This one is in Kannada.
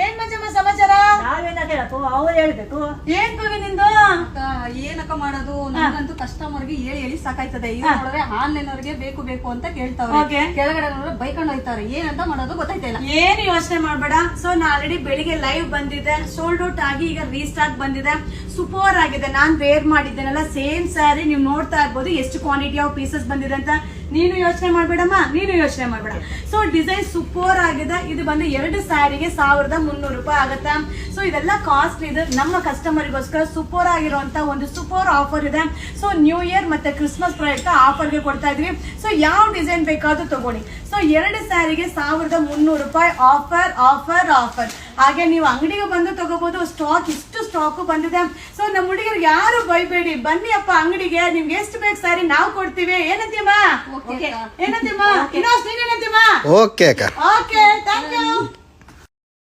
ಏನ್ ಮಂಜಮ್ಮ ಸಮಾಚಾರ? ನಾವೇನ ಹೇಳತ್ತು ಅವ್ರು ಹೇಳ್ಬೇಕು. ಏನ್ ಕವಿ ನಿಂದು? ಏನಕ್ಕ ಮಾಡೋದು, ನನ್ಗಂತೂ ಕಸ್ಟಮರ್ಗೆ ಹೇಳಿ ಸಾಕಾಯ್ತದೆ. ಇದು ನೋಡಿದ್ರೆ ಆನ್ಲೈನ್ ಅವ್ರಿಗೆ ಬೇಕು ಬೇಕು ಅಂತ ಕೇಳ್ತಾವ್ರೆ, ಕೆಳಗಡೆ ನೋಡಿದ್ರೆ ಬೈಕೊಂಡು ಹೋಯ್ತಾರೆ. ಏನಂತ ಮಾಡೋದು ಗೊತ್ತಾಯ್ತಿಲ್ಲ. ಏನು ಯೋಚನೆ ಮಾಡ್ಬೇಡ. ಸೊ ನಾ ಆಲ್ರೆಡಿ ಬೆಳಿಗ್ಗೆ ಲೈವ್ ಬಂದಿದೆ, ಸೋಲ್ಡ್ ಔಟ್ ಆಗಿ ಈಗ ರೀಸ್ಟಾಕ್ ಬಂದಿದೆ. ಸೂಪರ್ ಆಗಿದೆ. ನಾನ್ ವೇರ್ ಮಾಡಿದ್ದೇನಲ್ಲ ಸೇಮ್ ಸ್ಯಾರಿ ನೀವು ನೋಡ್ತಾ ಇರ್ಬೋದು ಎಷ್ಟು ಕ್ವಾಂಟಿಟಿ ಆಫ್ ಪೀಸಸ್ ಬಂದಿದೆ ಅಂತ. ನೀನು ಯೋಚನೆ ಮಾಡ್ಬೇಡಮ್ಮ, ನೀನು ಯೋಚನೆ ಮಾಡ್ಬೇಡ. ಸೊ ಡಿಸೈನ್ ಸೂಪರ್ ಆಗಿದೆ. ಇದು ಬಂದು 2 ಸ್ಯಾರಿಗೆ 1300 ರೂಪಾಯಿ ಆಗುತ್ತೆ. ಸೊ ಇದೆಲ್ಲ ಕಾಸ್ಟ್ ಇದೆ. ನಮ್ಮ ಕಸ್ಟಮರ್ಗೋಸ್ಕರ ಸೂಪರ್ ಆಗಿರುವಂತ ಒಂದು ಸೂಪರ್ ಆಫರ್ ಇದೆ. ಸೊ ನ್ಯೂ ಇಯರ್ ಮತ್ತೆ ಕ್ರಿಸ್ಮಸ್ ಪ್ರಯುಕ್ತ ಆಫರ್ಗೆ ಕೊಡ್ತಾ ಇದೀವಿ. ಸೊ ಯಾವ ಡಿಸೈನ್ ಬೇಕಾದ್ರೂ ತಗೊಳ್ಳಿ. ಸೊ 2 ಸ್ಯಾರಿಗೆ 1300 ರೂಪಾಯಿ ಆಫರ್ ಆಫರ್ ಆಫರ್. ಹಾಗೆ ನೀವು ಅಂಗಡಿಗೆ ಬಂದು ತಗೋಬಹುದು. ಸ್ಟಾಕ್ ಇಷ್ಟು ಸ್ಟಾಕ್ ಬಂದಿದೆ. ಸೊ ನಮ್ಮ ಹುಡುಗರು ಯಾರು ಬೈಬೇಡಿ, ಬನ್ನಿ ಅಪ್ಪ ಅಂಗಡಿಗೆ. ನಿಮ್ಗೆ ಎಷ್ಟು ಬೇಕು ಸ್ಯಾರಿ ನಾವು ಕೊಡ್ತೀವಿ. ಏನಂತೀಮ್ಮ? ಏನಂತೀಮ್ಮ? ಇನ್ನೊಂದು ನೀನೇನಂತೀಮ್ಮ? ಓಕೆ ಅಕ್ಕ. Okay, thank you.